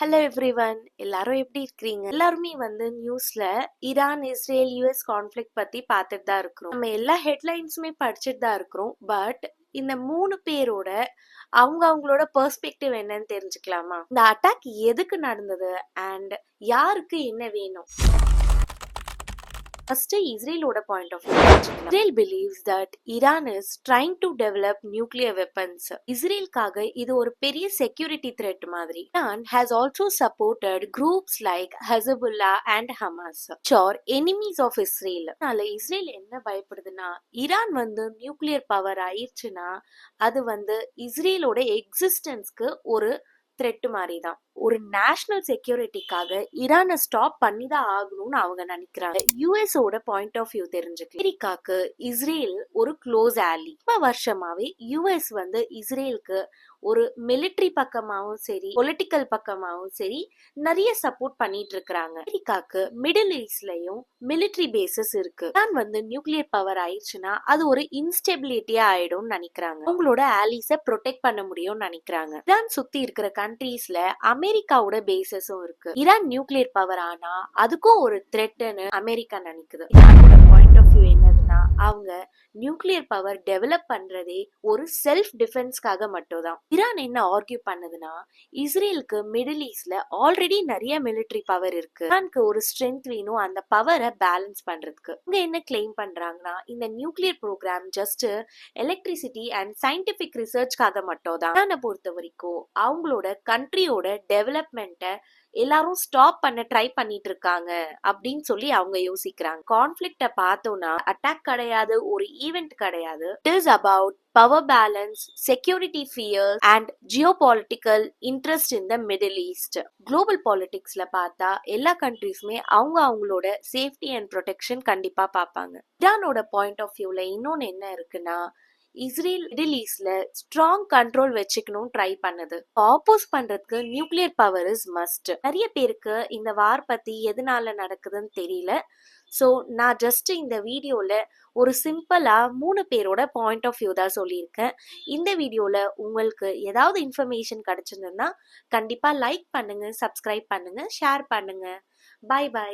Hello everyone, எல்லாரும் எப்படி இருக்கிறீங்க? எல்லாருமே நியூஸ்ல ஈரான் இஸ்ரேல் யூஎஸ் கான்ஃபிளிக்ட் பத்தி பார்த்துட்டு தான் இருக்கிறோம். நம்ம எல்லா ஹெட்லைன்ஸுமே படிச்சுட்டு தான் இருக்கிறோம். பட் இந்த 3 பேரோட அவங்களோட பெர்ஸ்பெக்டிவ் என்னன்னு தெரிஞ்சுக்கலாமா? இந்த அட்டாக் எதுக்கு நடந்தது அண்ட் யாருக்கு என்ன வேணும்? First, Israel's point of view. Israel believes that Iran is trying to develop nuclear weapons. இஸ்ரேலுக்காக இது ஒரு பெரிய செக்யூரிட்டி த்ரெட் மாதிரி. Iran has also supported groups like Hezbollah and Hamas, which are enemies of Israel. அதனால Israel என்ன பயப்படுதுன்னா, Iran nuclear power ஆயிடுச்சுன்னா அது இஸ்ரேலோட எக்ஸிஸ்டன்ஸ்க்கு ஒரு த்ரெட் மாதிரி தான். ஒரு நேஷனல் செக்யூரிட்டிக்காக ஈரானை ஸ்டாப் பண்ணி தான் ஆகணும்னு அவங்க நினைக்கிறாங்க. யூஎஸோட பாயிண்ட் ஆஃப் வியூ தெரிஞ்சுக்க, அமெரிக்காக்கு இஸ்ரேல் ஒரு க்ளோஸ் ஆலி. இப்ப வருஷமாவே யூஎஸ் இஸ்ரேலுக்கு ஒரு மிலிட்டரி பக்கமாவும் சரி, பொலிட்டிக்கல் பக்கமாவும் சரி நிறைய சப்போர்ட் பண்ணிட்டு இருக்காங்க. அமெரிக்காக்கு மிடில் ஈஸ்ட்லயும் மிலிட்டரி பேசஸ் இருக்கு. ஈரான் நியூக்ளியர் பவர் ஆயிடுச்சுன்னா அது ஒரு இன்ஸ்டெபிலிட்டியா ஆயிடும்னு நினைக்கிறாங்க. அவங்களோட ஆலிஸை ப்ரொடெக்ட் பண்ண முடியும்னு நினைக்கிறாங்க. ஈரான் சுத்தி இருக்கிற கண்ட்ரீஸ்ல அமெரிக்காவோட பேசஸும் இருக்கு. ஈரான் நியூக்ளியர் பவர் ஆனா அதுக்கும் ஒரு த்ரெட்னு அமெரிக்கா நினைக்குது. ஈரானோட பாயிண்ட் ஆஃப் வியூ என்னதுன்னா, அவங்க நியூக்ளியர் பவர் டெவலப் பண்றதே ஒரு செல்ஃப் டிஃபென்ஸ்க்காக மட்டும் தான். ஈரான் என்ன ஆர்கியூ பண்ணுதுன்னா, இஸ்ரேலுக்கு மிடில் ஈஸ்ட்ல ஆல்ரெடி நிறைய மிலிட்டரி பவர் இருக்கு. ஈரானுக்கு ஒரு ஸ்ட்ரென்த் வேணும் அந்த பவரை பேலன்ஸ் பண்றதுக்கு. இவங்க என்ன கிளைம் பண்றாங்கன்னா, இந்த nuclear program just electricity and scientific ரிசர்ச்காக மட்டும் தான். ஈரானை பொறுத்த வரைக்கும் அவங்களோட கண்ட்ரியோட டெவலப்மெண்ட்டை எல்லாரும் ஸ்டாப் பண்ண ட்ரை பண்ணிட்டு இருக்காங்க அப்படின்னு சொல்லி அவங்க யோசிக்கிறாங்க. கான்ஃபிளிக்ட பார்த்தோம்னா அட்டாக் கிடையாது, ஒரு ஈவெண்ட் கிடையாது. It is about power balance, security fears and geopolitical interest in the Middle East. Global பாலிடிக்ஸ்ல பார்த்தா எல்லா கண்ட்ரீஸுமே அவங்களோட சேஃப்டி அண்ட் ப்ரொடெக்ஷன் கண்டிப்பா பார்ப்பாங்க. ஈரானோட பாயிண்ட் ஆஃப் வியூல இன்னொன்னு என்ன இருக்குன்னா, இஸ்ரேல் மிடில் ஈஸ்ட்ல ஸ்ட்ராங் கண்ட்ரோல் வச்சுக்கணும் ட்ரை பண்ணுது. ஆப்போஸ் பண்றதுக்கு நியூக்ளியர் பவர் இஸ் மஸ்ட். நிறைய பேருக்கு இந்த வார் பத்தி எதனால நடக்குதுன்னு தெரியல. ஸோ நான் ஜஸ்ட் இந்த வீடியோல ஒரு சிம்பிளா 3 பேரோட பாயிண்ட் ஆஃப் வியூ தான் சொல்லியிருக்கேன். இந்த வீடியோல உங்களுக்கு ஏதாவது இன்ஃபர்மேஷன் கிடைச்சிருந்ததுன்னா கண்டிப்பா லைக் பண்ணுங்க, சப்ஸ்கிரைப் பண்ணுங்க, ஷேர் பண்ணுங்க. Bye by.